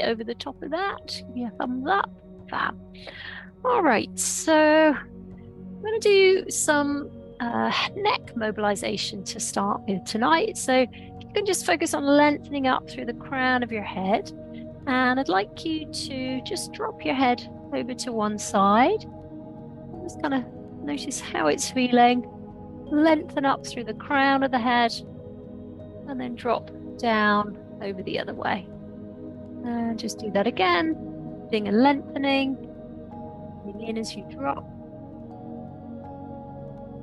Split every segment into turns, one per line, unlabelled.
over the top of that. Give me a thumbs up. Fab. All right, so I'm going to do some neck mobilization to start with tonight. So you can just focus on lengthening up through the crown of your head. And I'd like you to just drop your head over to one side. Just kind of notice how it's feeling. Lengthen up through the crown of the head and then drop down over the other way. And just do that again, doing a lengthening, breathing in as you drop,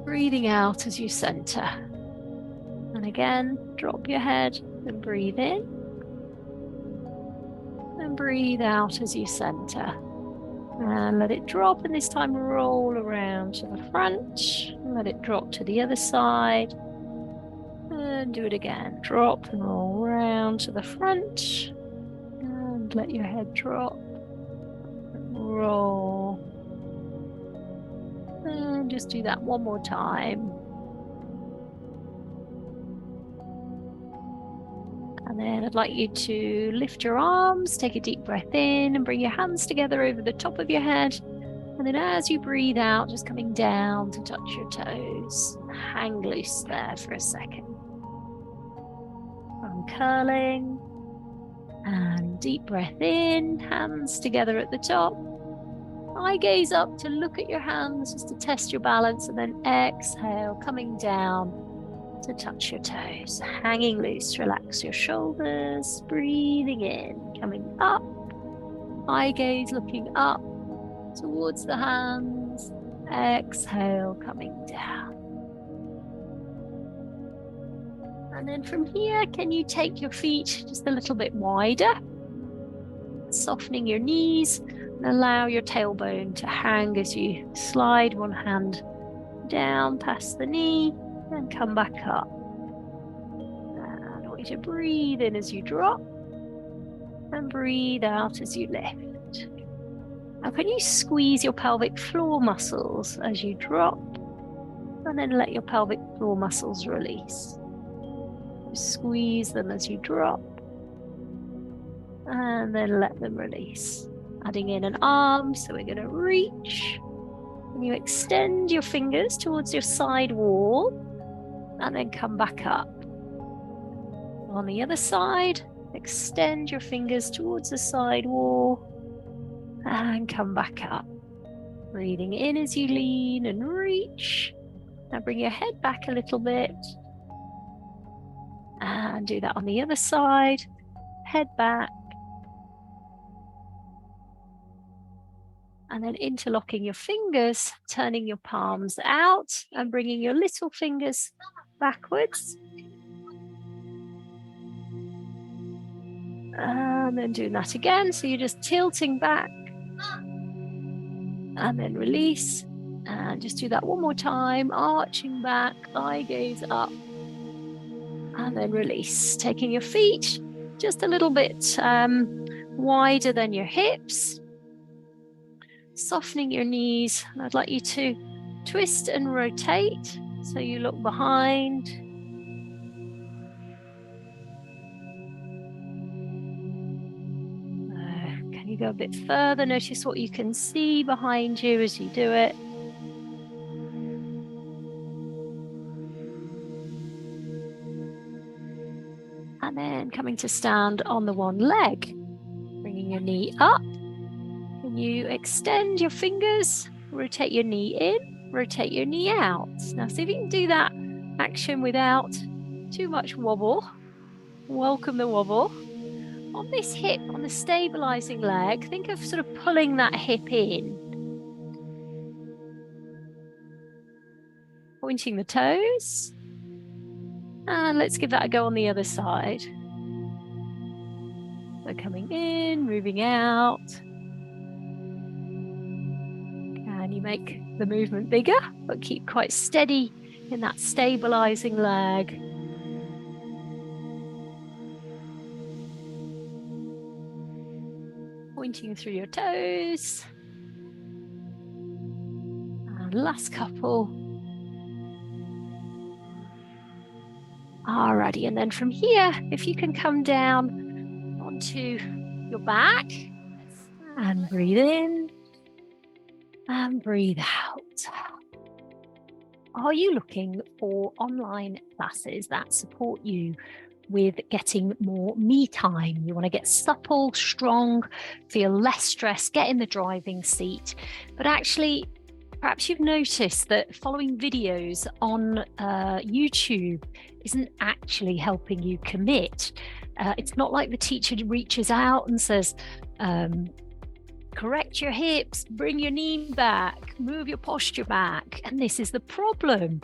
breathing out as you center. And again, drop your head and breathe in. And breathe out as you center. And let it drop, and this time roll around to the front. Let it drop to the other side. And do it again. Drop and roll around to the front. And let your head drop. Roll. And just do that one more time. And then I'd like you to lift your arms, take a deep breath in and bring your hands together over the top of your head. And then as you breathe out, just coming down to touch your toes. Hang loose there for a second. Uncurling. And deep breath in, hands together at the top. Eye gaze up to look at your hands, just to test your balance. And then exhale, coming down to touch your toes, hanging loose. Relax your shoulders, breathing in, coming up, eye gaze looking up towards the hands, exhale, coming down. And then from here, can you take your feet just a little bit wider, softening your knees, and allow your tailbone to hang as you slide one hand down past the knee and come back up. And I want you to breathe in as you drop and breathe out as you lift. Now can you squeeze your pelvic floor muscles as you drop and then let your pelvic floor muscles release. Squeeze them as you drop and then let them release. Adding in an arm, so we're going to reach. And you extend your fingers towards your side wall and then come back up. On the other side, extend your fingers towards the side wall and come back up. Breathing in as you lean and reach. Now bring your head back a little bit. And do that on the other side. Head back. And then interlocking your fingers, turning your palms out and bringing your little fingers backwards. And then doing that again. So you're just tilting back and then release. And just do that one more time, arching back, eye gaze up. And then release. Taking your feet just a little bit wider than your hips. Softening your knees. And I'd like you to twist and rotate. So you look behind. Can you go a bit further? Notice what you can see behind you as you do it. And then coming to stand on the one leg. Bringing your knee up. Can you extend your fingers? Rotate your knee in, rotate your knee out. Now see if you can do that action without too much wobble. Welcome the wobble. On this hip, on the stabilizing leg, think of sort of pulling that hip in. Pointing the toes. And let's give that a go on the other side. So coming in, moving out. Can you make the movement bigger, but keep quite steady in that stabilizing leg. Pointing through your toes. And last couple. Alrighty, and then from here, if you can come down onto your back and breathe in and breathe out. Are you looking for online classes that support you with getting more me time? You want to get supple, strong, feel less stressed, get in the driving seat. But actually, perhaps you've noticed that following videos on YouTube isn't actually helping you commit. It's not like the teacher reaches out and says, correct your hips, bring your knee back, move your posture back. And this is the problem.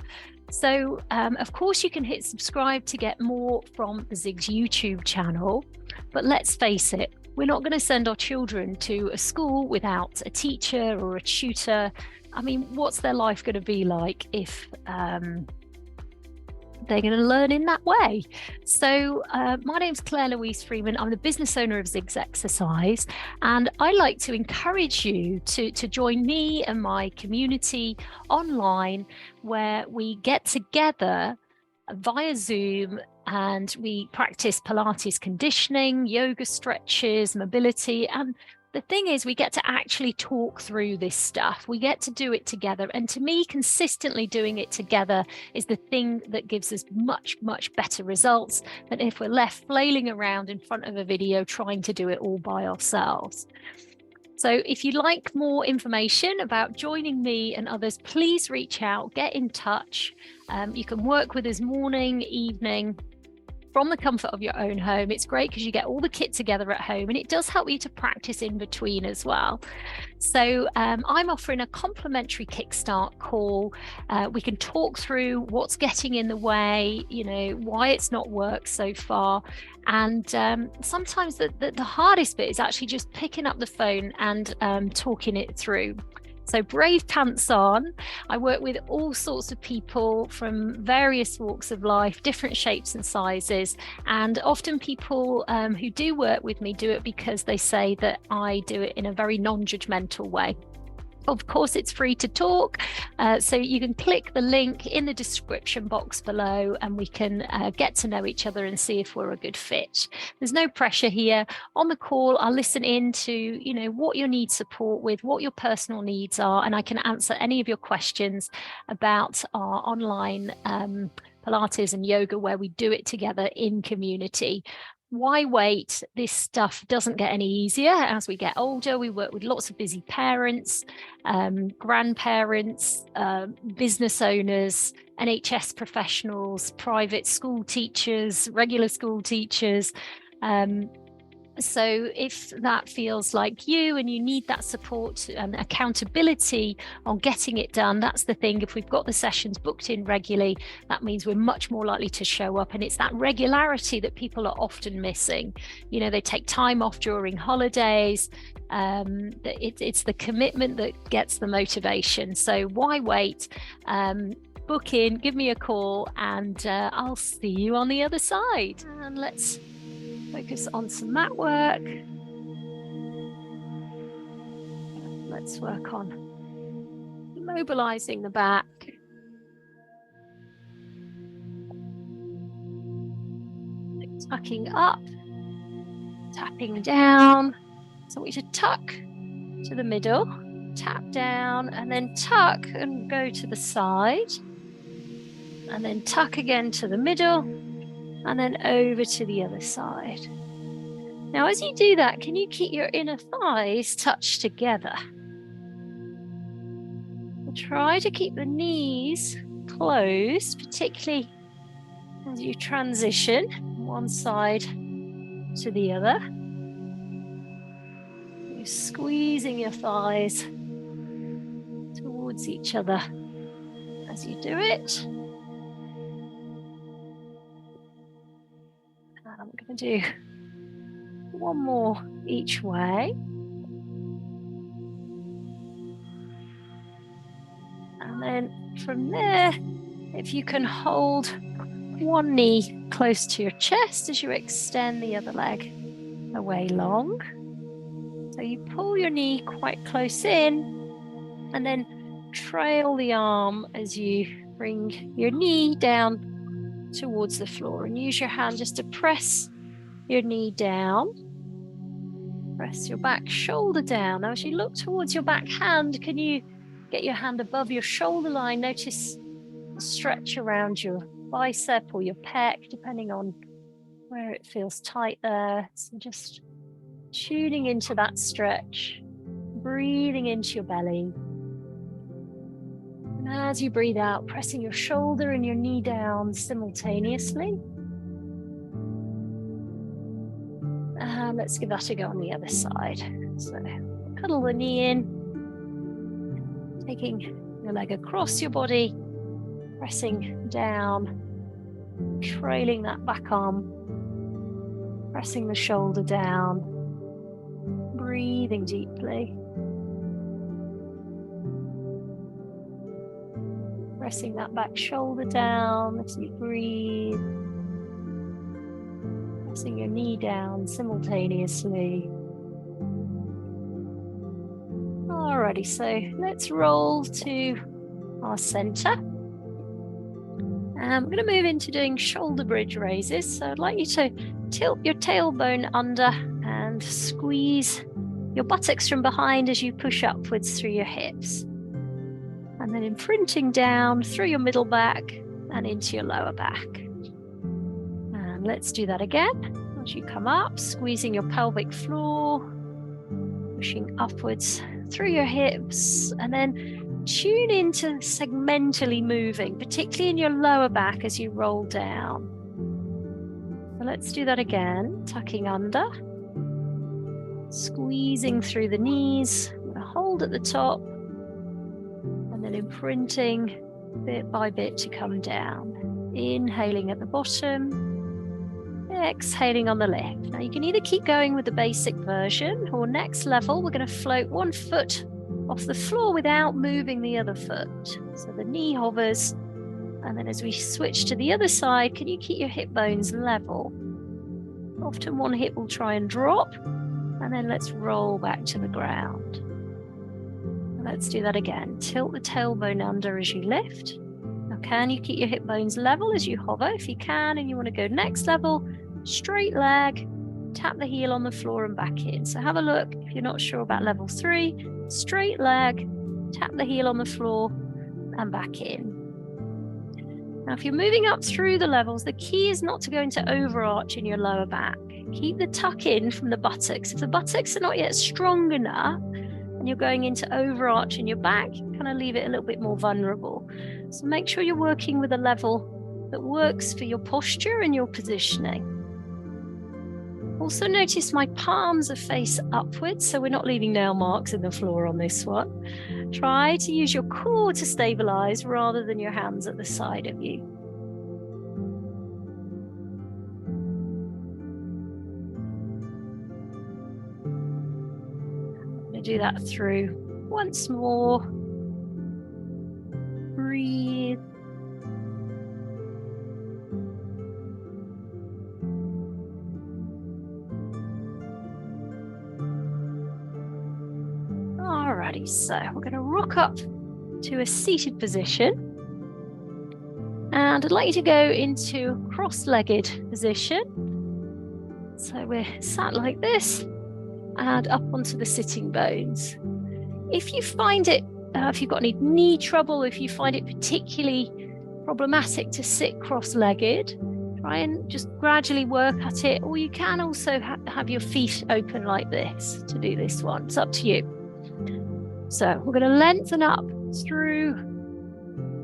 So, of course, you can hit subscribe to get more from the Zigs YouTube channel. But let's face it, we're not going to send our children to a school without a teacher or a tutor. I mean, what's their life going to be like if they're going to learn in that way? So my name's Claire Louise Freeman. I'm the business owner of Zigs Exercise, and I like to encourage you to join me and my community online, where we get together via Zoom and we practice Pilates conditioning, yoga stretches, mobility. And the thing is, we get to actually talk through this stuff. We get to do it together. And to me, consistently doing it together is the thing that gives us much, much better results than if we're left flailing around in front of a video trying to do it all by ourselves. So if you'd like more information about joining me and others, please reach out, get in touch. You can work with us morning, evening, from the comfort of your own home. It's great because you get all the kit together at home, and it does help you to practice in between as well. So I'm offering a complimentary kickstart call. We can talk through what's getting in the way, why it's not worked so far. And sometimes the hardest bit is actually just picking up the phone and talking it through. So brave pants on. I work with all sorts of people from various walks of life, different shapes and sizes. And often people who do work with me do it because they say that I do it in a very non-judgmental way. Of course, it's free to talk, so you can click the link in the description box below and we can get to know each other and see if we're a good fit. There's no pressure here. On the call, I'll listen in to what you need support with, what your personal needs are, and I can answer any of your questions about our online Pilates and yoga, where we do it together in community. Why wait? This stuff doesn't get any easier as we get older. We work with lots of busy parents, grandparents, business owners, NHS professionals, private school teachers, regular school teachers. So if that feels like you and you need that support and accountability on getting it done, that's the thing. If we've got the sessions booked in regularly, that means we're much more likely to show up. And it's that regularity that people are often missing. They take time off during holidays. It's the commitment that gets the motivation. So why wait? Book in, give me a call, and I'll see you on the other side. And let's focus on some mat work. Let's work on mobilising the back. Tucking up, tapping down. So we should tuck to the middle, tap down, and then tuck and go to the side. And then tuck again to the middle, and then over to the other side. Now, as you do that, can you keep your inner thighs touched together? Try to keep the knees closed, particularly as you transition one side to the other. You're squeezing your thighs towards each other as you do it. I'm going to do one more each way. And then from there, if you can hold one knee close to your chest as you extend the other leg away long. So you pull your knee quite close in and then trail the arm as you bring your knee down towards the floor, and use your hand just to press your knee down. Press your back shoulder down. Now, as you look towards your back hand, can you get your hand above your shoulder line? Notice the stretch around your bicep or your pec, depending on where it feels tight there. So just tuning into that stretch, breathing into your belly. And as you breathe out, pressing your shoulder and your knee down simultaneously. And let's give that a go on the other side. So cuddle the knee in, taking your leg across your body, pressing down, trailing that back arm, pressing the shoulder down, breathing deeply. Pressing that back shoulder down as you breathe. Pressing your knee down simultaneously. Alrighty, so let's roll to our center. And we're going to move into doing shoulder bridge raises. So I'd like you to tilt your tailbone under and squeeze your buttocks from behind as you push upwards through your hips. And then imprinting down through your middle back and into your lower back. And let's do that again. As you come up, squeezing your pelvic floor, pushing upwards through your hips, and then tune into segmentally moving, particularly in your lower back as you roll down. So let's do that again, tucking under, squeezing through the knees, hold at the top, and then imprinting bit by bit to come down. Inhaling at the bottom, exhaling on the left. Now you can either keep going with the basic version, or next level, we're going to float one foot off the floor without moving the other foot. So the knee hovers, and then as we switch to the other side, can you keep your hip bones level? Often one hip will try and drop, and then let's roll back to the ground. Let's do that again. Tilt the tailbone under as you lift. Now, can you keep your hip bones level as you hover? If you can, and you want to go next level, straight leg, tap the heel on the floor and back in. So have a look. If you're not sure about level 3, straight leg, tap the heel on the floor and back in. Now, if you're moving up through the levels, the key is not to go into overarch in your lower back. Keep the tuck in from the buttocks. If the buttocks are not yet strong enough, and you're going into overarch in your back, kind of leave it a little bit more vulnerable. So make sure you're working with a level that works for your posture and your positioning. Also notice my palms are face upwards, so we're not leaving nail marks in the floor on this one. Try to use your core to stabilize rather than your hands at the side of you. Do that through once more. Breathe. Alrighty, so we're going to rock up to a seated position. And I'd like you to go into cross-legged position. So we're sat like this, and up onto the sitting bones. If you find it, if you've got any knee trouble, if you find it particularly problematic to sit cross-legged, try and just gradually work at it, or you can also have your feet open like this to do this one. It's up to you. So we're going to lengthen up through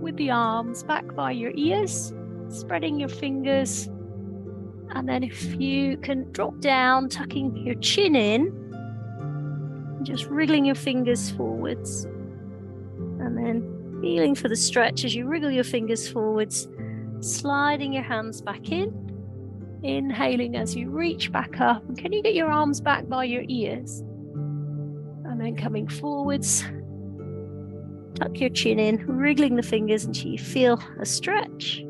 with the arms back by your ears, spreading your fingers. And then if you can drop down, tucking your chin in, just wriggling your fingers forwards. And then feeling for the stretch as you wriggle your fingers forwards, sliding your hands back in, inhaling as you reach back up. And can you get your arms back by your ears? And then coming forwards, tuck your chin in, wriggling the fingers until you feel a stretch.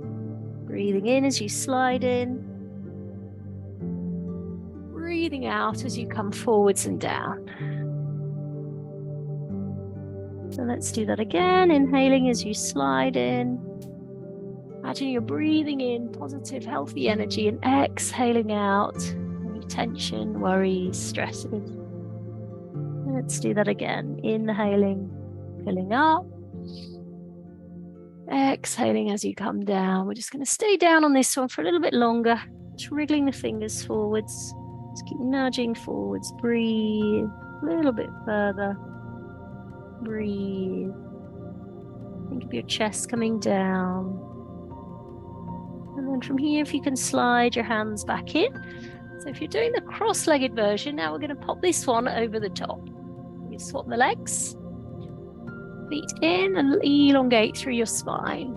Breathing in as you slide in. Breathing out as you come forwards and down. So let's do that again. Inhaling as you slide in. Imagine you're breathing in positive, healthy energy and exhaling out any tension, worries, stresses. Let's do that again. Inhaling, filling up. Exhaling as you come down. We're just going to stay down on this one for a little bit longer. Just wriggling the fingers forwards. Just keep nudging forwards. Breathe a little bit further. Breathe. Think of your chest coming down. And then from here, if you can slide your hands back in. So if you're doing the cross-legged version, now we're going to pop this one over the top. You swap the legs. Feet in and elongate through your spine.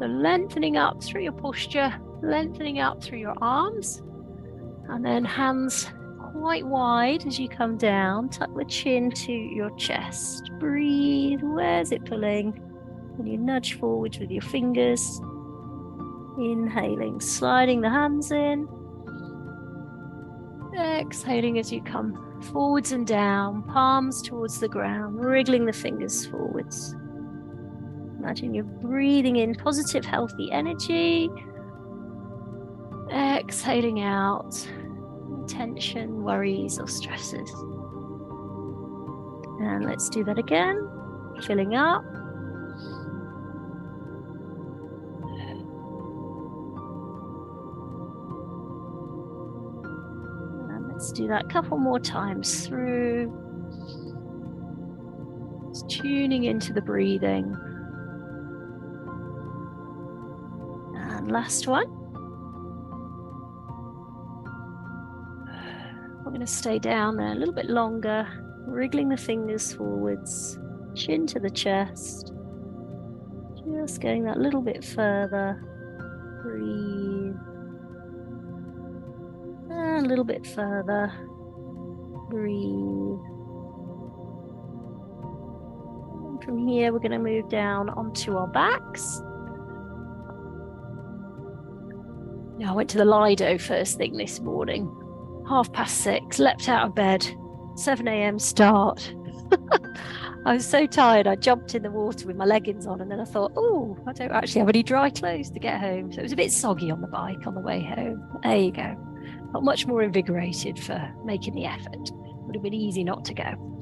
So lengthening up through your posture, lengthening up through your arms. And then hands quite wide as you come down. Tuck the chin to your chest. Breathe. Where's it pulling? And you nudge forward with your fingers. Inhaling, sliding the hands in. Exhaling as you come forwards and down, palms towards the ground, wriggling the fingers forwards. Imagine you're breathing in positive, healthy energy. Exhaling out tension, worries, or stresses. And let's do that again. Filling up. Let's do that a couple more times through. Just tuning into the breathing. And last one. We're going to stay down there a little bit longer, wriggling the fingers forwards, chin to the chest. Just going that little bit further. Breathe. And a little bit further. Breathe. And from here, we're going to move down onto our backs. Now, I went to the Lido first thing this morning. 6:30, leapt out of bed. 7 a.m. start. I was so tired, I jumped in the water with my leggings on, and then I thought, oh, I don't actually have any dry clothes to get home. So it was a bit soggy on the bike on the way home. There you go. Not much more invigorated for making the effort. Would have been easy not to go.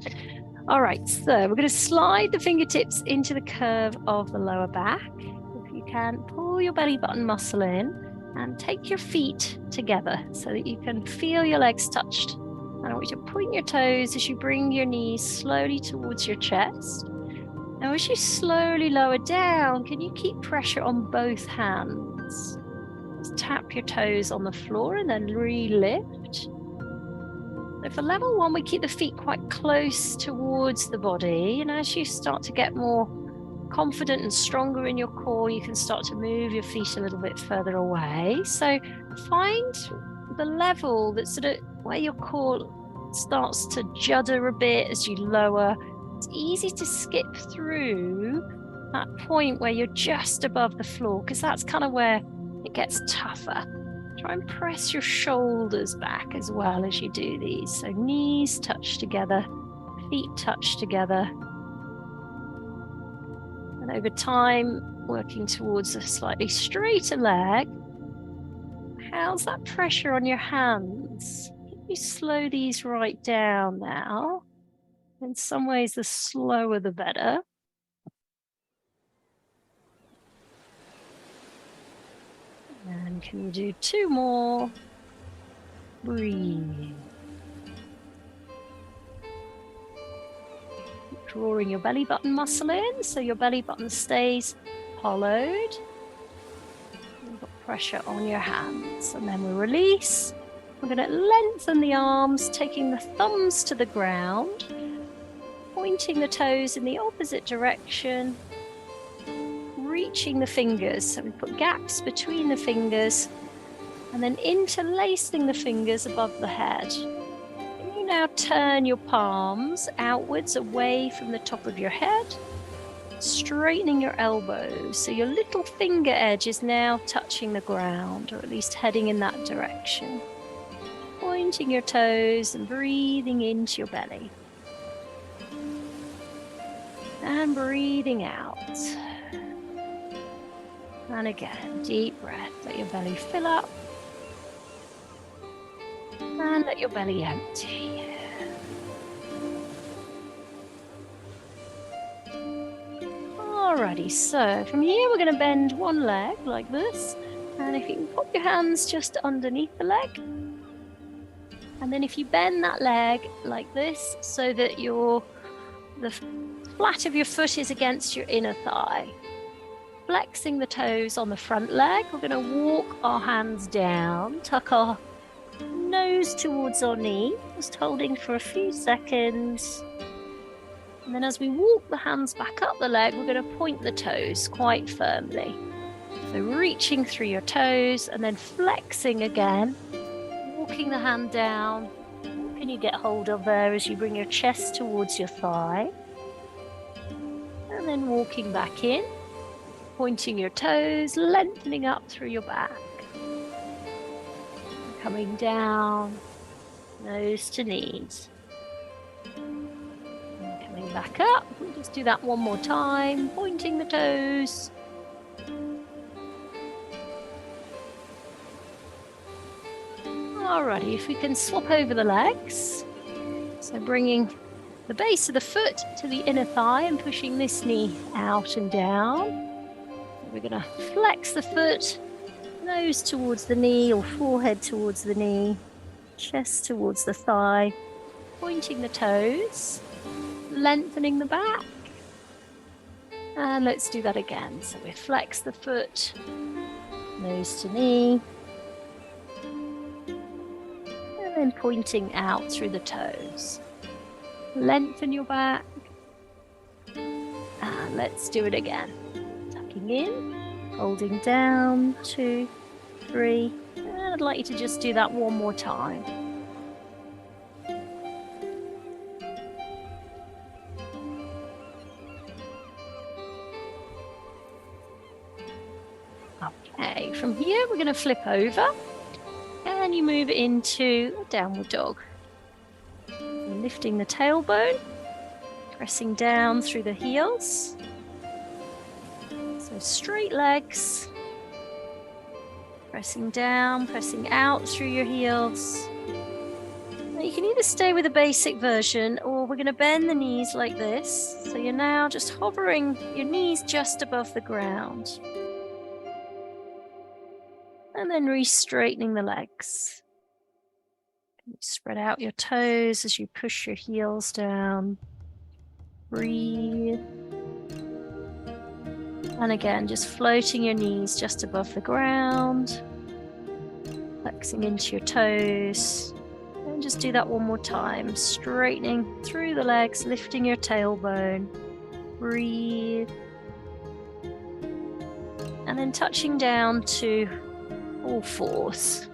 All right, so we're going to slide the fingertips into the curve of the lower back. If you can, pull your belly button muscle in and take your feet together so that you can feel your legs touched. And I want you to point your toes as you bring your knees slowly towards your chest. Now, as you slowly lower down, can you keep pressure on both hands? Just tap your toes on the floor and then re-lift. So for level one, we keep the feet quite close towards the body. And as you start to get more confident and stronger in your core, you can start to move your feet a little bit further away. So find the level that's sort of where your core starts to judder a bit as you lower. It's easy to skip through that point where you're just above the floor, because that's kind of where it gets tougher. Try and press your shoulders back as well as you do these. So knees touch together, feet touch together. And over time, working towards a slightly straighter leg. How's that pressure on your hands? Can you slow these right down now? In some ways, the slower the better. And can you do 2 more? Breathe. Drawing your belly button muscle in, so your belly button stays hollowed. You've got pressure on your hands, and then we'll release. We're going to lengthen the arms, taking the thumbs to the ground, pointing the toes in the opposite direction, reaching the fingers. So we put gaps between the fingers, and then interlacing the fingers above the head. You now turn your palms outwards away from the top of your head, straightening your elbows. So your little finger edge is now touching the ground, or at least heading in that direction. Pointing your toes and breathing into your belly. And breathing out. And again, deep breath. Let your belly fill up. And let your belly empty. Alrighty, so from here we're going to bend one leg like this, and if you can put your hands just underneath the leg, and then if you bend that leg like this so that the flat of your foot is against your inner thigh, flexing the toes on the front leg, we're going to walk our hands down, tuck our nose towards our knee, just holding for a few seconds. And then as we walk the hands back up the leg, we're going to point the toes quite firmly. So reaching through your toes and then flexing again, walking the hand down. What can you get hold of there as you bring your chest towards your thigh? And then walking back in, pointing your toes, lengthening up through your back. Coming down, nose to knees. Back up. We'll just do that one more time, pointing the toes. Alrighty, if we can swap over the legs. So bringing the base of the foot to the inner thigh and pushing this knee out and down. We're going to flex the foot, nose towards the knee or forehead towards the knee, chest towards the thigh, pointing the toes. Lengthening the back, and let's do that again. So we flex the foot, nose to knee, and then pointing out through the toes. Lengthen your back, and let's do it again. Tucking in, holding down, 2, 3, and I'd like you to just do that one more time. Okay, from here we're going to flip over and you move into a downward dog. You're lifting the tailbone, pressing down through the heels. So straight legs, pressing down, pressing out through your heels. Now you can either stay with the basic version or we're going to bend the knees like this. So you're now just hovering your knees just above the ground. And then re-straightening the legs. Spread out your toes as you push your heels down. Breathe. And again, just floating your knees just above the ground. Flexing into your toes. And just do that one more time. Straightening through the legs, lifting your tailbone. Breathe. And then touching down to all fours.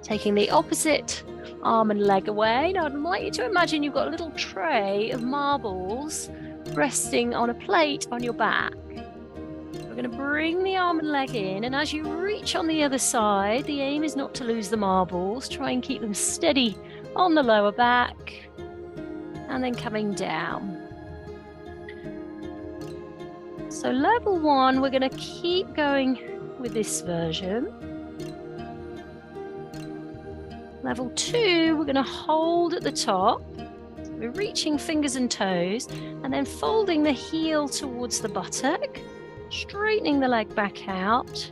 Taking the opposite arm and leg away. Now I'd like you to imagine you've got a little tray of marbles resting on a plate on your back. We're going to bring the arm and leg in, and as you reach on the other side, the aim is not to lose the marbles. Try and keep them steady on the lower back, and then coming down. So level 1, we're going to keep going with this version. Level 2, we're going to hold at the top. So we're reaching fingers and toes and then folding the heel towards the buttock, straightening the leg back out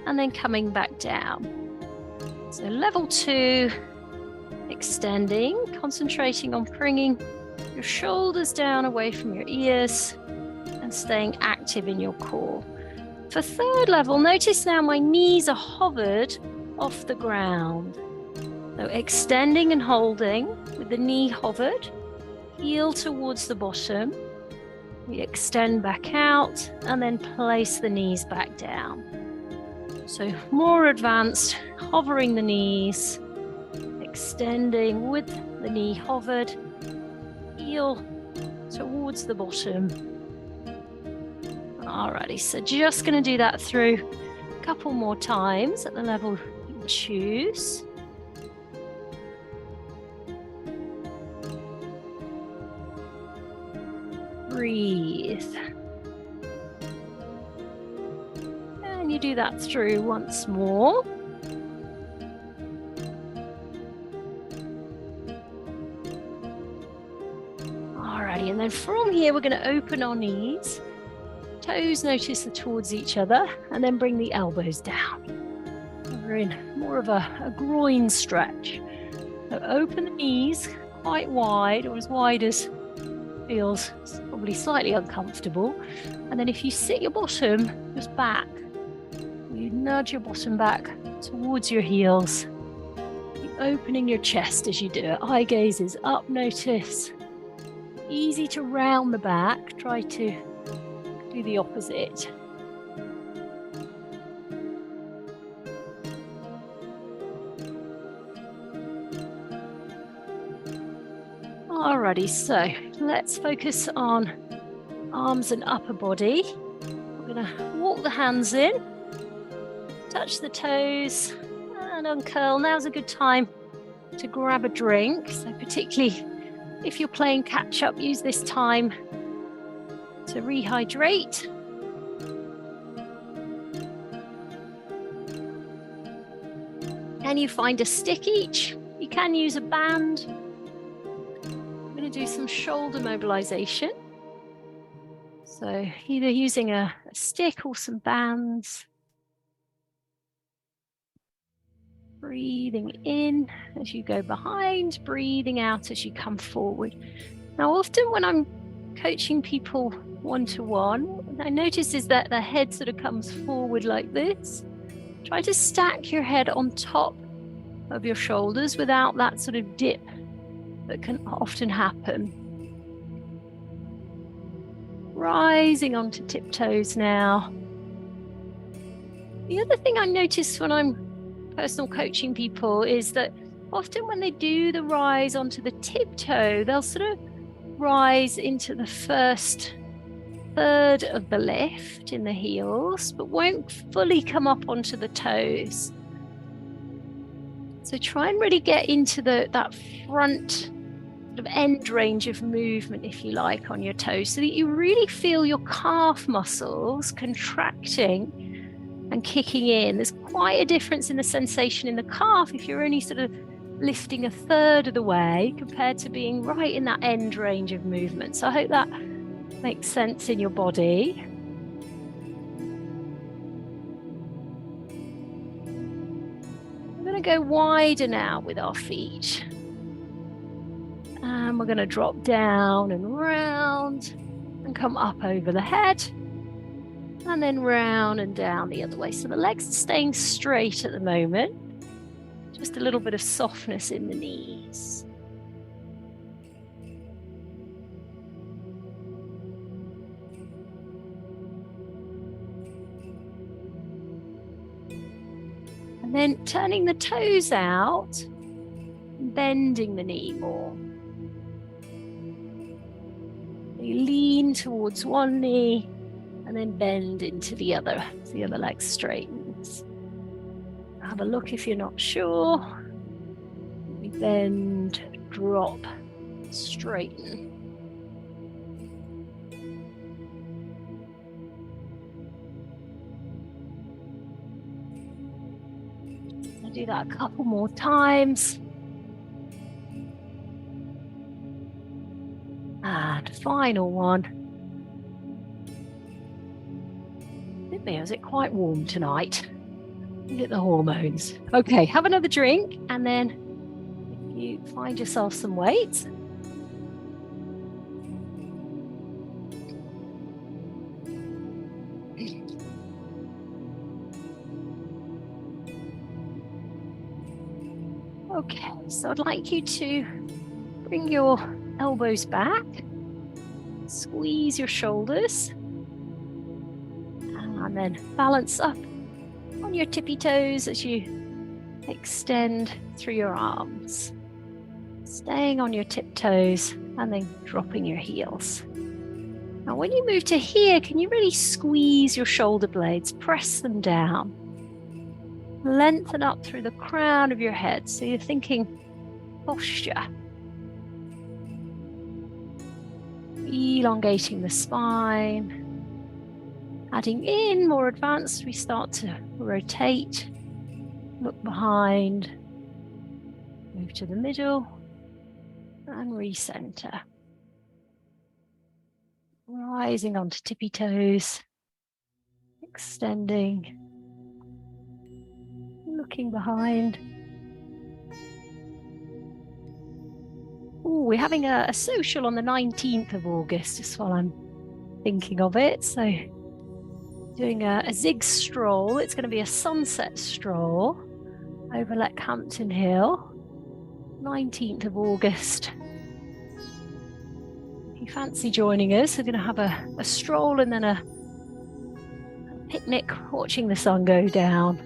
and then coming back down. So level 2, extending, concentrating on bringing your shoulders down away from your ears and staying active in your core. For third level, notice now my knees are hovered off the ground. So extending and holding with the knee hovered, heel towards the bottom. We extend back out and then place the knees back down. So more advanced, hovering the knees, extending with the knee hovered, heel towards the bottom. Alrighty, so just going to do that through a couple more times at the level you choose. Breathe. And you do that through once more. Alrighty, and then from here we're going to open our knees. Toes notice the towards each other, and then bring the elbows down. We're in more of a groin stretch. So open the knees quite wide, or as wide as feels probably slightly uncomfortable. And then if you sit your bottom just back, you nudge your bottom back towards your heels. Keep opening your chest as you do it. Eye gaze is up, notice. Easy to round the back. Try to do the opposite. Alrighty, so let's focus on arms and upper body. We're gonna walk the hands in, touch the toes, and uncurl. Now's a good time to grab a drink. So particularly if you're playing catch up, use this time to rehydrate. And you find a stick each. You can use a band. I'm going to do some shoulder mobilization. So either using a stick or some bands. Breathing in as you go behind, breathing out as you come forward. Now, often when I'm coaching people one-to-one, what I notice is that the head sort of comes forward like this. Try to stack your head on top of your shoulders without that sort of dip that can often happen. Rising onto tiptoes now. The other thing I notice when I'm personal coaching people is that often when they do the rise onto the tiptoe, they'll sort of rise into the first third of the lift in the heels, but won't fully come up onto the toes. So try and really get into that front sort of end range of movement, if you like, on your toes, so that you really feel your calf muscles contracting and kicking in. There's quite a difference in the sensation in the calf if you're only sort of lifting a third of the way compared to being right in that end range of movement. So I hope that makes sense in your body. We're going to go wider now with our feet. And we're going to drop down and round and come up over the head. And then round and down the other way. So the legs are staying straight at the moment. Just a little bit of softness in the knees. And then turning the toes out, bending the knee more. You lean towards one knee and then bend into the other, so the other leg straightens. Have a look if you're not sure. We bend, drop, straighten. I'll do that a couple more times. And final one. Is it quite warm tonight? Look at the hormones. Okay, have another drink, and then if you find yourself some weights, okay, so I'd like you to bring your elbows back, squeeze your shoulders, and then balance up on your tippy toes as you extend through your arms. Staying on your tiptoes and then dropping your heels. Now, when you move to here, can you really squeeze your shoulder blades, press them down, lengthen up through the crown of your head. So you're thinking posture. Elongating the spine. Adding in more advanced, we start to rotate, look behind, move to the middle, and recenter. Rising onto tippy toes, extending, looking behind. Oh, we're having a social on the 19th of August, just while I'm thinking of it. So doing a Zigs stroll. It's going to be a sunset stroll over Leckhampton Hill, 19th of August. If you fancy joining us, we're going to have a stroll and then a picnic watching the sun go down.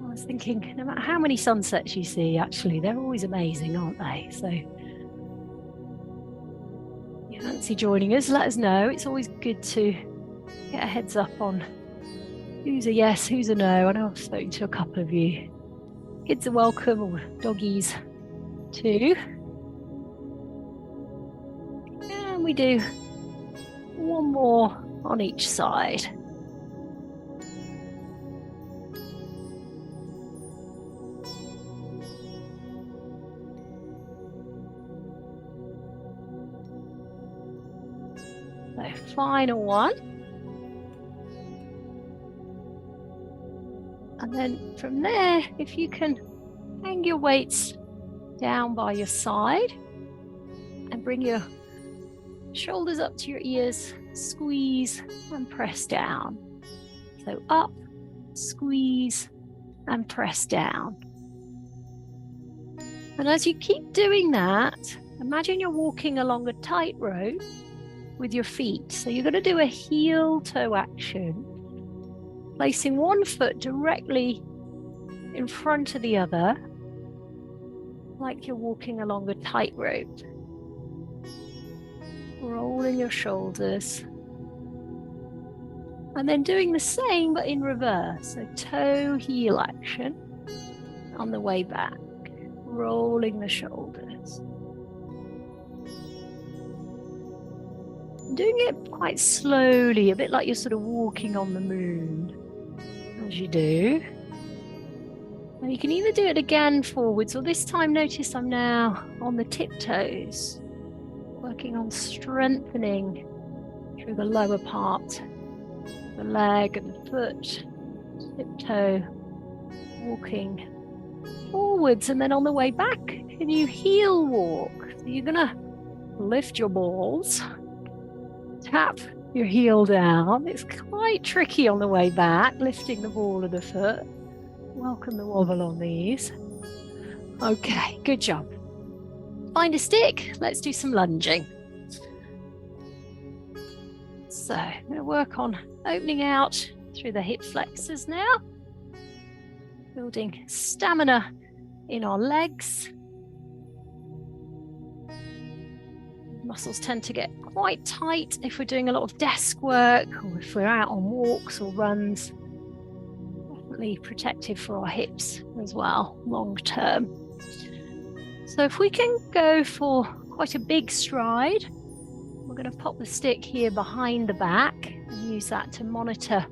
I was thinking, no matter how many sunsets you see, actually, they're always amazing, aren't they? So if you fancy joining us, let us know. It's always good to get a heads up on who's a yes, who's a no. I know I've spoken to a couple of you. Kids are welcome, or doggies too. And we do one more on each side. So final one. And then from there, if you can hang your weights down by your side and bring your shoulders up to your ears, squeeze and press down. So up, squeeze and press down. And as you keep doing that, imagine you're walking along a tightrope with your feet. So you're going to do a heel toe action, placing one foot directly in front of the other, like you're walking along a tightrope. Rolling your shoulders. And then doing the same, but in reverse. So toe heel action on the way back. Rolling the shoulders. Doing it quite slowly, a bit like you're sort of walking on the moon as you do. And you can either do it again forwards, or this time notice I'm now on the tiptoes, working on strengthening through the lower part, the leg and the foot, tiptoe, walking forwards. And then on the way back, can you heel walk? So you're gonna lift your balls, tap your heel down. It's quite tricky on the way back, lifting the ball of the foot. Welcome the wobble on these. Okay, good job. Find a stick, let's do some lunging. So I'm going to work on opening out through the hip flexors now, building stamina in our legs. Muscles tend to get quite tight if we're doing a lot of desk work or if we're out on walks or runs. Definitely protective for our hips as well, long term. So if we can go for quite a big stride, we're going to pop the stick here behind the back and use that to monitor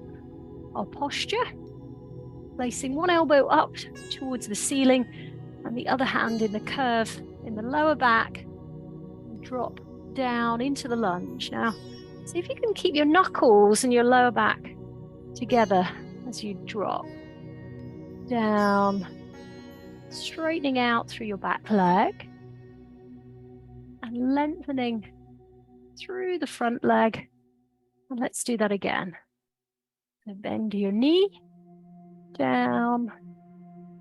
our posture. Placing one elbow up towards the ceiling and the other hand in the curve in the lower back. And drop down into the lunge. Now, see if you can keep your knuckles and your lower back together as you drop down, straightening out through your back leg and lengthening through the front leg. And let's do that again. So bend your knee, down,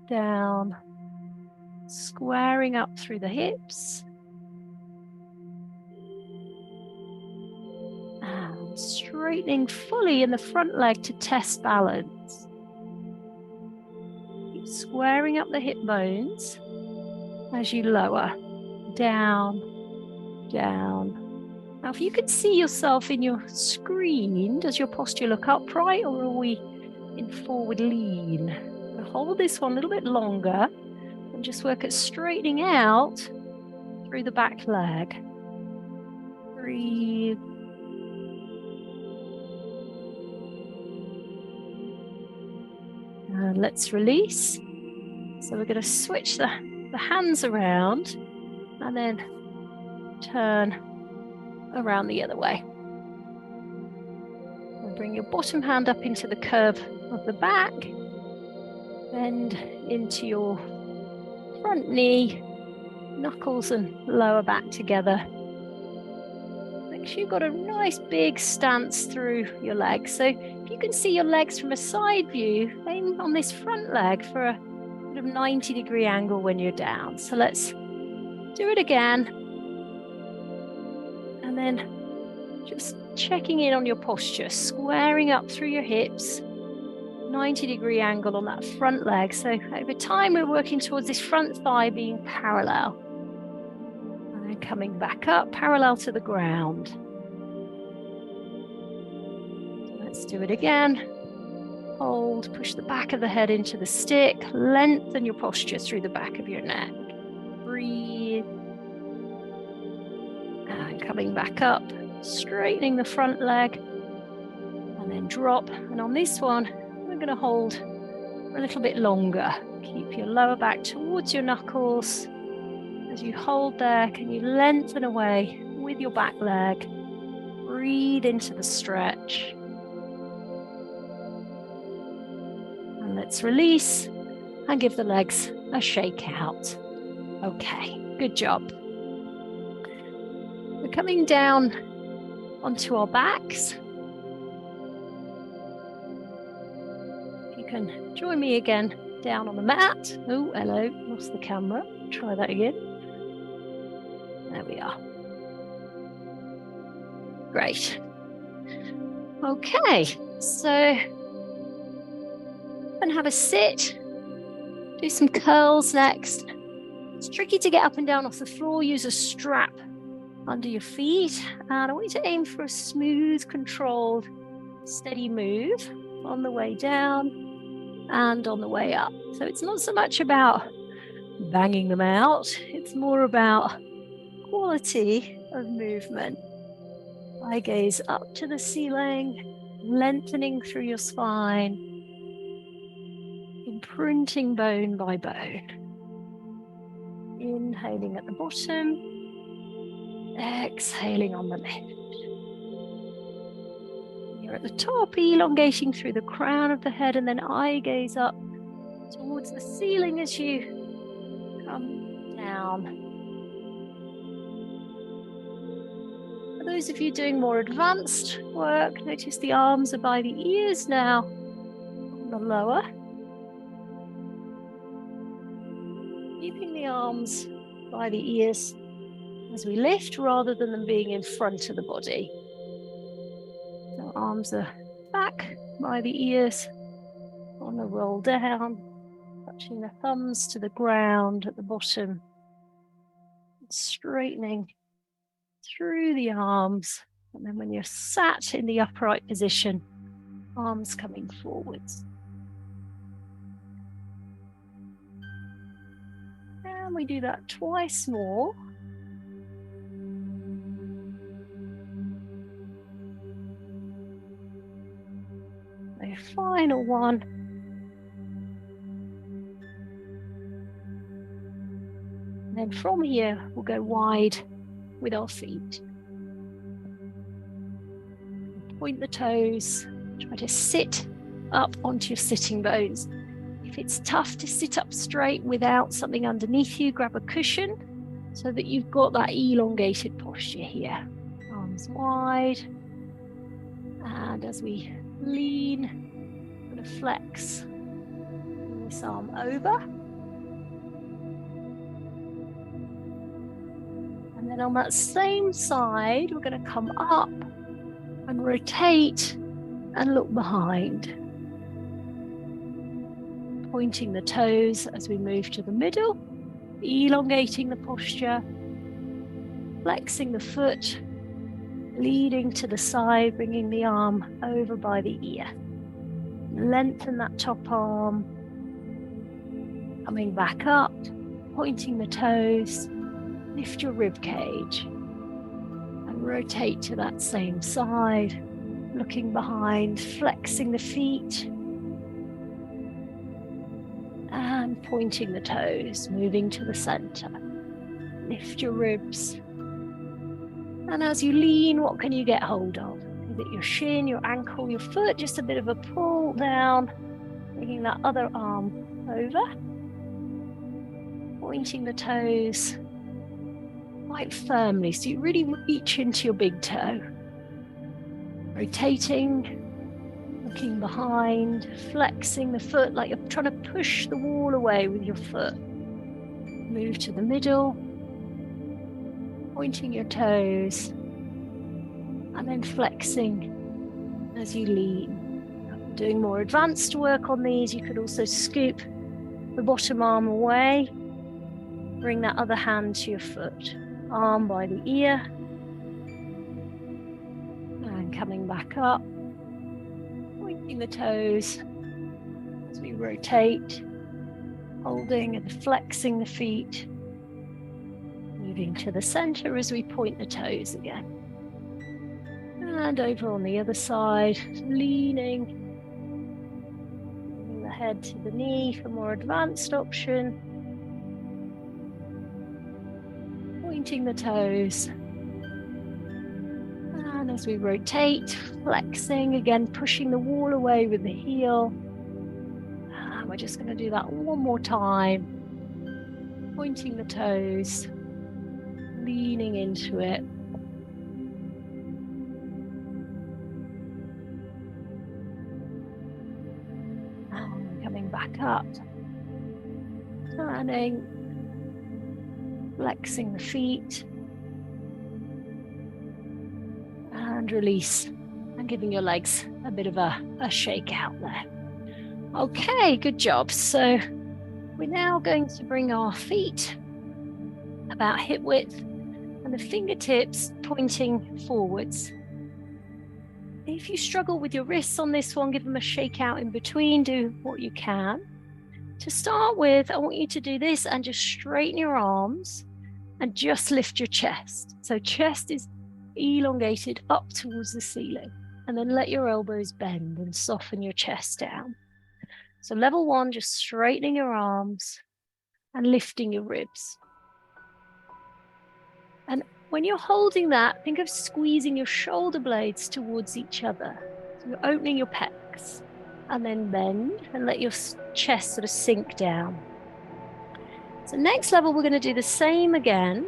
down, squaring up through the hips. And straightening fully in the front leg to test balance. Keep squaring up the hip bones as you lower, down, down. Now, if you can see yourself in your screen, does your posture look upright or are we in forward lean? We'll hold this one a little bit longer and just work at straightening out through the back leg. Breathe. And let's release. So we're going to switch the hands around and then turn around the other way. Bring your bottom hand up into the curve of the back. Bend into your front knee, knuckles and lower back together. Make sure you've got a nice big stance through your legs. So if you can see your legs from a side view, aim on this front leg for a sort of 90-degree angle when you're down. So let's do it again. And then just checking in on your posture, squaring up through your hips, 90-degree angle on that front leg. So over time, we're working towards this front thigh being parallel. And then coming back up, parallel to the ground. Let's do it again. Hold, push the back of the head into the stick, lengthen your posture through the back of your neck. Breathe. And coming back up, straightening the front leg, and then drop. And on this one, we're going to hold for a little bit longer. Keep your lower back towards your knuckles. As you hold there, can you lengthen away with your back leg? Breathe into the stretch. And let's release and give the legs a shake out. Okay, good job. We're coming down onto our backs. If you can join me again down on the mat. Oh, hello, lost the camera. Try that again. There we are. Great. Okay, so and have a sit. Do some curls next. It's tricky to get up and down off the floor. Use a strap under your feet. And I want you to aim for a smooth, controlled, steady move on the way down and on the way up. So it's not so much about banging them out. It's more about quality of movement. Eye gaze up to the ceiling, lengthening through your spine, imprinting bone by bone. Inhaling at the bottom, exhaling on the lift. You're at the top, elongating through the crown of the head, and then eye gaze up towards the ceiling as you come down. For those of you doing more advanced work, notice the arms are by the ears now, on the lower. Keeping the arms by the ears as we lift rather than them being in front of the body. So arms are back by the ears on the roll down, touching the thumbs to the ground at the bottom, straightening through the arms. And then when you're sat in the upright position, arms coming forwards. And we do that twice more. A final one. And then from here, we'll go wide with our feet. Point the toes, try to sit up onto your sitting bones. If it's tough to sit up straight without something underneath you, grab a cushion so that you've got that elongated posture here. Arms wide. And as we lean, I'm going to flex this arm over. And then on that same side, we're going to come up and rotate and look behind. Pointing the toes as we move to the middle, elongating the posture, flexing the foot, leading to the side, bringing the arm over by the ear. Lengthen that top arm, coming back up, pointing the toes, lift your rib cage, and rotate to that same side, looking behind, flexing the feet, and pointing the toes, moving to the center. Lift your ribs. And as you lean, what can you get hold of? Is it your shin, your ankle, your foot? Just a bit of a pull down, bringing that other arm over, pointing the toes quite firmly, so you really reach into your big toe. Rotating, looking behind, flexing the foot like you're trying to push the wall away with your foot. Move to the middle, pointing your toes, and then flexing as you lean. Doing more advanced work on these, you could also scoop the bottom arm away, bring that other hand to your foot, arm by the ear, and coming back up, pointing the toes as we rotate, holding and flexing the feet, moving to the center as we point the toes again. And over on the other side, leaning, bringing the head to the knee for more advanced option, pointing the toes. And as we rotate, flexing, again, pushing the wall away with the heel. And we're just going to do that one more time, pointing the toes, leaning into it. And coming back up, turning, flexing the feet, and release, and giving your legs a bit of a shake out there. Okay, good job. So we're now going to bring our feet about hip width and the fingertips pointing forwards. If you struggle with your wrists on this one, give them a shake out in between, do what you can. To start with, I want you to do this and just straighten your arms and just lift your chest. So chest is elongated up towards the ceiling, and then let your elbows bend and soften your chest down. So level one, just straightening your arms and lifting your ribs. And when you're holding that, think of squeezing your shoulder blades towards each other. So you're opening your pecs, and then bend and let your chest sort of sink down. So next level, we're going to do the same again,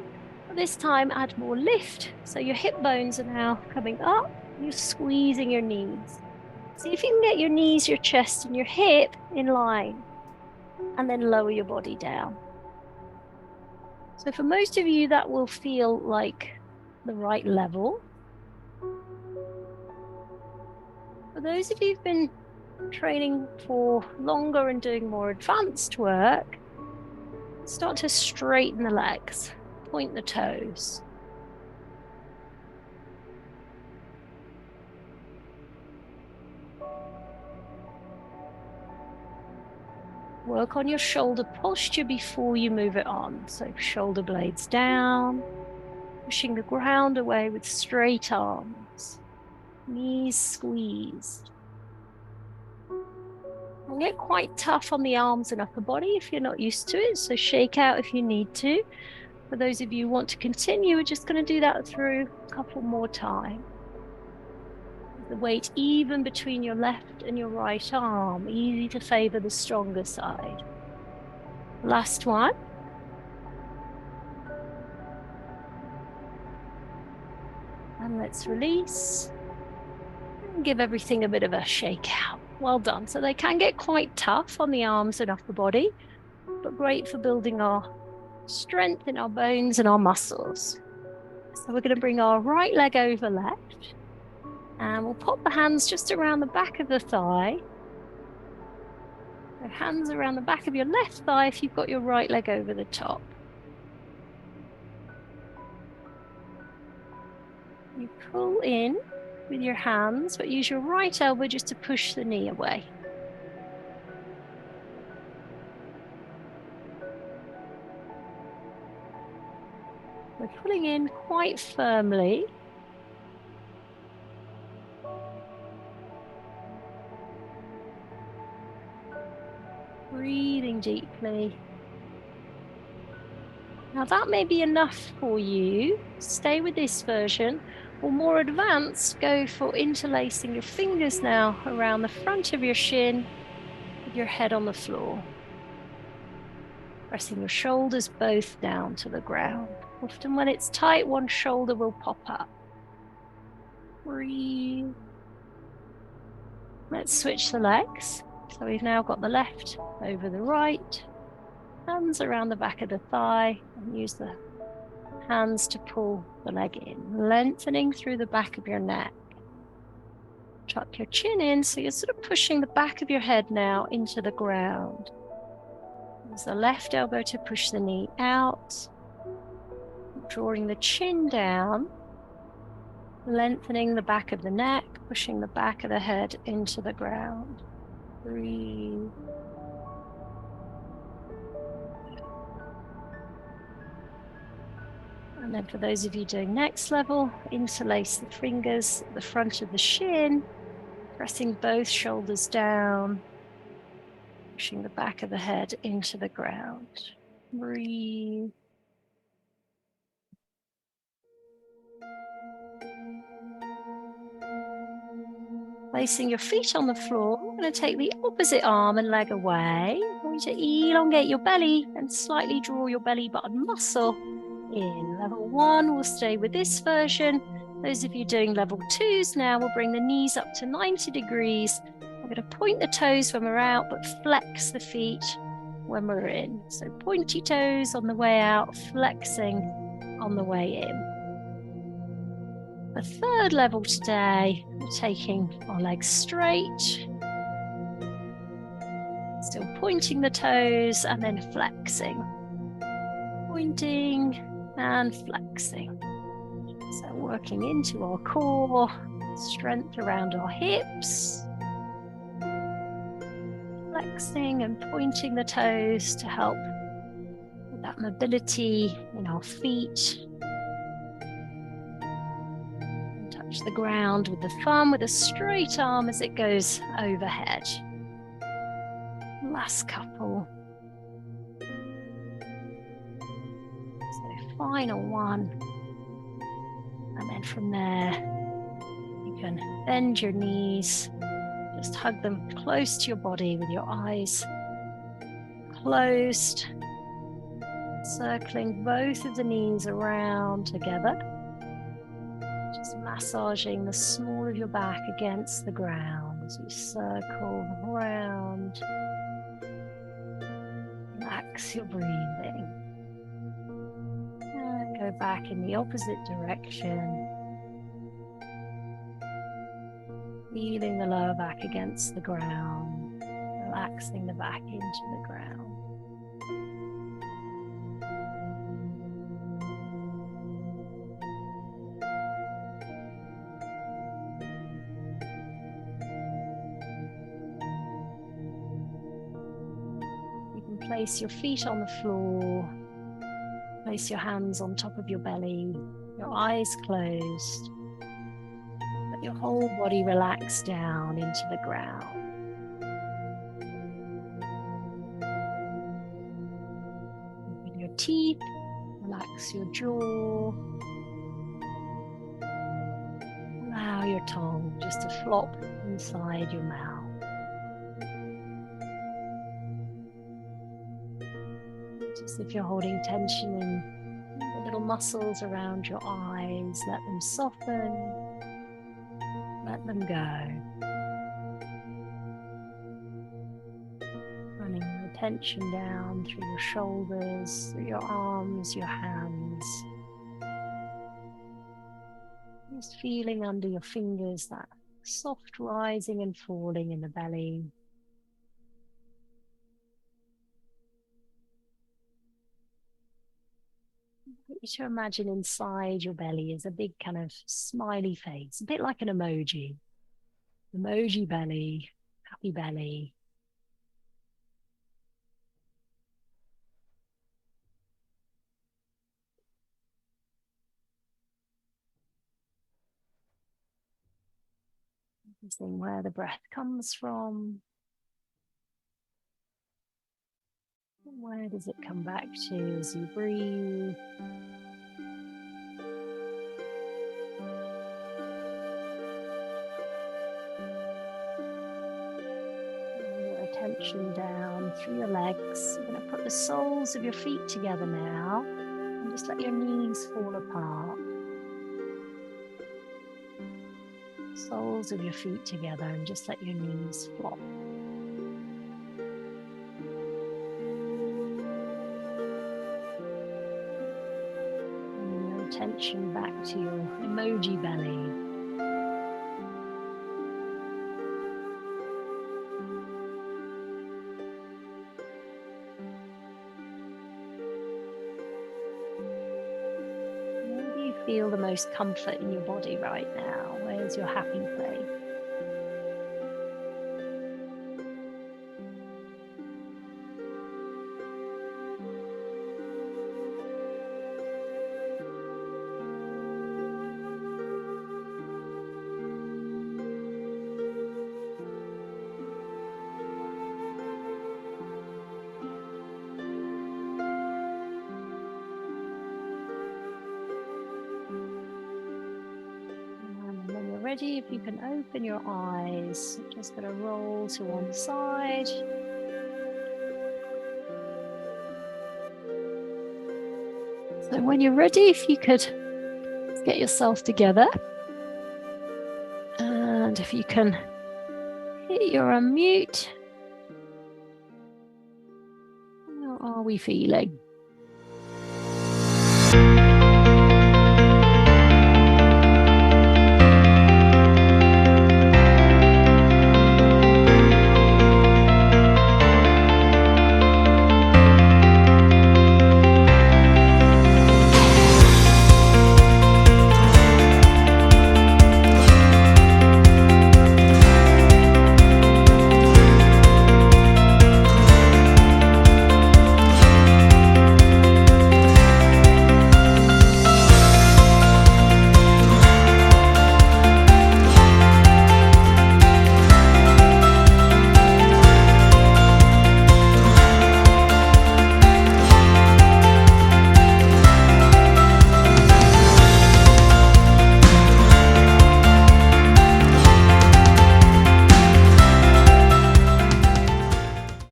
but this time add more lift. So your hip bones are now coming up, and you're squeezing your knees. See if you can get your knees, your chest, and your hip in line, and then lower your body down. So for most of you, that will feel like the right level. For those of you who've been training for longer and doing more advanced work, start to straighten the legs, point the toes. Work on your shoulder posture before you move it on. So shoulder blades down, pushing the ground away with straight arms, knees squeezed. And get quite tough on the arms and upper body if you're not used to it, so shake out if you need to. For those of you who want to continue, we're just going to do that through a couple more times. The weight even between your left and your right arm, easy to favor the stronger side. Last one. And let's release. And give everything a bit of a shake out. Well done. So they can get quite tough on the arms and upper body, but great for building our strength in our bones and our muscles. So we're going to bring our right leg over left. And we'll pop the hands just around the back of the thigh. So hands around the back of your left thigh if you've got your right leg over the top. You pull in with your hands, but use your right elbow just to push the knee away. We're pulling in quite firmly. Breathing deeply. Now that may be enough for you. Stay with this version. Or more advanced, go for interlacing your fingers now around the front of your shin with your head on the floor. Pressing your shoulders both down to the ground. Often when it's tight, one shoulder will pop up. Breathe. Let's switch the legs. So we've now got the left over the right, hands around the back of the thigh, and use the hands to pull the leg in, lengthening through the back of your neck. Tuck your chin in, so you're sort of pushing the back of your head now into the ground. Use the left elbow to push the knee out, drawing the chin down, lengthening the back of the neck, pushing the back of the head into the ground. Breathe. And then for those of you doing next level, interlace the fingers at the front of the shin, pressing both shoulders down, pushing the back of the head into the ground. Breathe. Placing your feet on the floor, we're going to take the opposite arm and leg away. I want you to elongate your belly and slightly draw your belly button muscle in. Level 1, we'll stay with this version. Those of you doing level 2s now, we'll bring the knees up to 90 degrees. We're going to point the toes when we're out, but flex the feet when we're in. So pointy toes on the way out, flexing on the way in. The third level today, we're taking our legs straight, still pointing the toes and then flexing. Pointing and flexing. So working into our core, strength around our hips, flexing and pointing the toes to help with that mobility in our feet. Touch the ground with the thumb with a straight arm as it goes overhead. Last couple. So final one. And then from there, you can bend your knees. Just hug them close to your body with your eyes closed. Circling both of the knees around together. Just massaging the small of your back against the ground as you circle around. Relax your breathing. And go back in the opposite direction. Feeling the lower back against the ground. Relaxing the back into the ground. Place your feet on the floor, place your hands on top of your belly, your eyes closed, let your whole body relax down into the ground. Open your teeth, relax your jaw, allow your tongue just to flop inside your mouth. As if you're holding tension in the little muscles around your eyes, let them soften, let them go. Running the tension down through your shoulders, through your arms, your hands. Just feeling under your fingers that soft rising and falling in the belly. I want you to imagine inside your belly is a big kind of smiley face, a bit like an emoji. Emoji belly, happy belly. Noticing where the breath comes from. And where does it come back to as you breathe? tension down through your legs. You're going to put the soles of your feet together now and just let your knees fall apart. Soles of your feet together and just let your knees flop. And your attention back to your emoji belly. Where do you feel the most comfort in your body right now? Where's your happy place? Ready, if you can open your eyes, I'm just going to roll to one side. So when you're ready, if you could get yourself together, and if you can hit your unmute, how are we feeling?